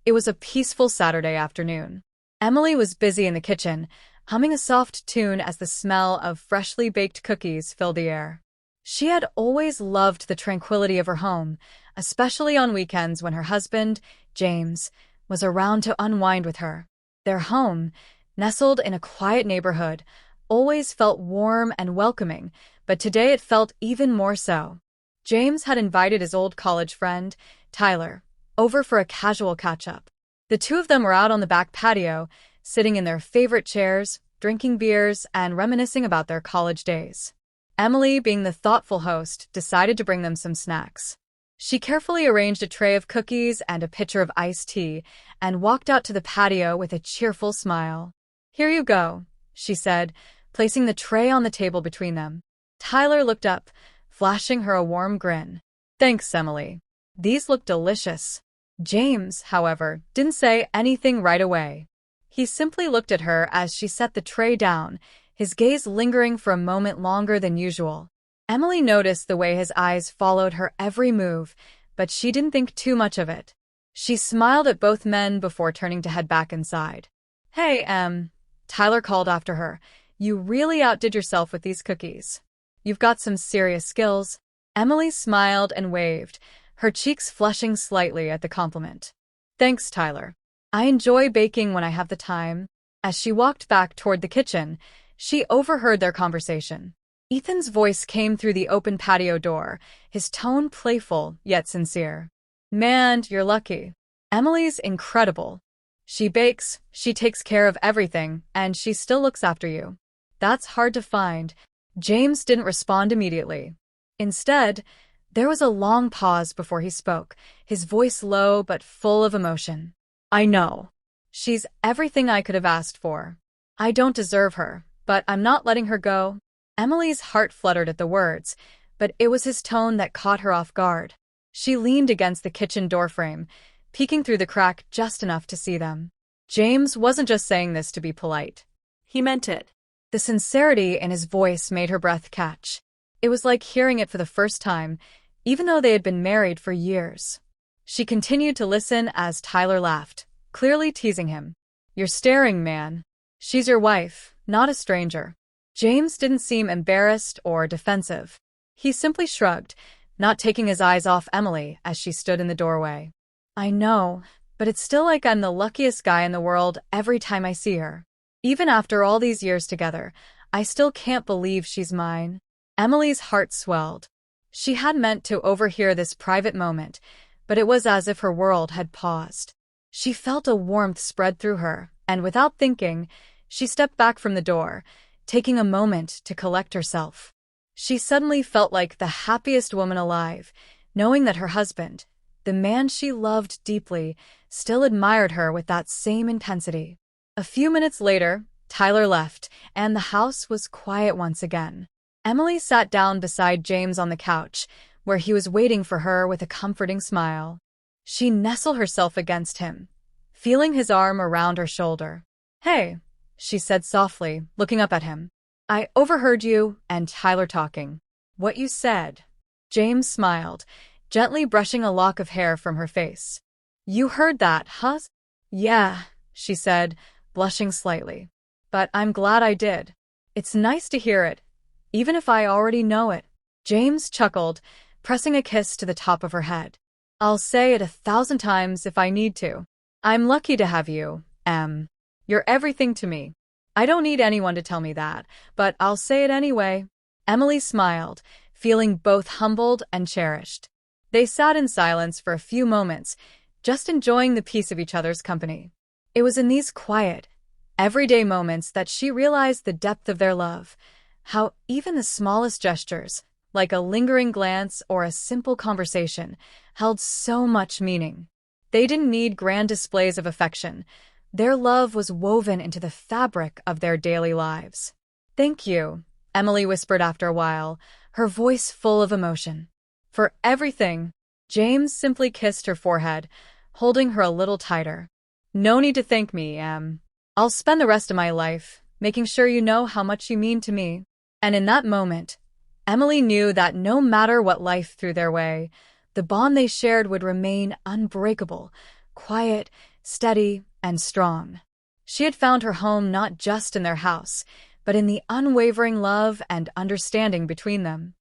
It was a peaceful Saturday afternoon. Emily was busy in the kitchen, humming a soft tune as the smell of freshly baked cookies filled the air. She had always loved the tranquility of her home, especially on weekends when her husband, James, was around to unwind with her. Their home, nestled in a quiet neighborhood, always felt warm and welcoming, but today it felt even more so. James had invited his old college friend, Tyler, over for a casual catch-up. The two of them were out on the back patio, sitting in their favorite chairs, drinking beers, and reminiscing about their college days. Emily, being the thoughtful host, decided to bring them some snacks. She carefully arranged a tray of cookies and a pitcher of iced tea and walked out to the patio with a cheerful smile. "Here you go," she said, placing the tray on the table between them. Tyler looked up, flashing her a warm grin. "Thanks, Emily. These look delicious." James, however, didn't say anything right away. He simply looked at her as she set the tray down, his gaze lingering for a moment longer than usual. Emily noticed the way his eyes followed her every move, but she didn't think too much of it. She smiled at both men before turning to head back inside. "Hey, Tyler called after her. "You really outdid yourself with these cookies. You've got some serious skills." Emily smiled and waved, her cheeks flushing slightly at the compliment. "Thanks, Tyler. I enjoy baking when I have the time." As she walked back toward the kitchen, she overheard their conversation. Ethan's voice came through the open patio door, his tone playful yet sincere. "Man, you're lucky. Emily's incredible. She bakes, she takes care of everything, and she still looks after you. That's hard to find." James didn't respond immediately. Instead, there was a long pause before he spoke, his voice low but full of emotion. "I know. She's everything I could have asked for. I don't deserve her, but I'm not letting her go." Emily's heart fluttered at the words, but it was his tone that caught her off guard. She leaned against the kitchen doorframe, peeking through the crack just enough to see them. James wasn't just saying this to be polite. He meant it. The sincerity in his voice made her breath catch. It was like hearing it for the first time, even though they had been married for years. She continued to listen as Tyler laughed, clearly teasing him. "You're staring, man. She's your wife, not a stranger." James didn't seem embarrassed or defensive. He simply shrugged, not taking his eyes off Emily as she stood in the doorway. "I know, but it's still like I'm the luckiest guy in the world every time I see her. Even after all these years together, I still can't believe she's mine." Emily's heart swelled. She had meant to overhear this private moment, but it was as if her world had paused. She felt a warmth spread through her, and without thinking, she stepped back from the door, taking a moment to collect herself. She suddenly felt like the happiest woman alive, knowing that her husband, the man she loved deeply, still admired her with that same intensity. A few minutes later, Tyler left, and the house was quiet once again. Emily sat down beside James on the couch, where he was waiting for her with a comforting smile. She nestled herself against him, feeling his arm around her shoulder. "Hey," she said softly, looking up at him. "I overheard you and Tyler talking." "What you said?" James smiled, gently brushing a lock of hair from her face. "You heard that, huh?" "Yeah," she said, blushing slightly. "But I'm glad I did. It's nice to hear it, even if I already know it." James chuckled, pressing a kiss to the top of her head. "I'll say it 1,000 times if I need to. I'm lucky to have you, Em. You're everything to me. I don't need anyone to tell me that, but I'll say it anyway." Emily smiled, feeling both humbled and cherished. They sat in silence for a few moments, just enjoying the peace of each other's company. It was in these quiet, everyday moments that she realized the depth of their love, how even the smallest gestures, like a lingering glance or a simple conversation, held so much meaning. They didn't need grand displays of affection. Their love was woven into the fabric of their daily lives. "Thank you," Emily whispered after a while, her voice full of emotion. "For everything." James simply kissed her forehead, holding her a little tighter. "No need to thank me, Em. I'll spend the rest of my life making sure you know how much you mean to me." And in that moment, Emily knew that no matter what life threw their way, the bond they shared would remain unbreakable, quiet, steady and strong. She had found her home not just in their house, but in the unwavering love and understanding between them.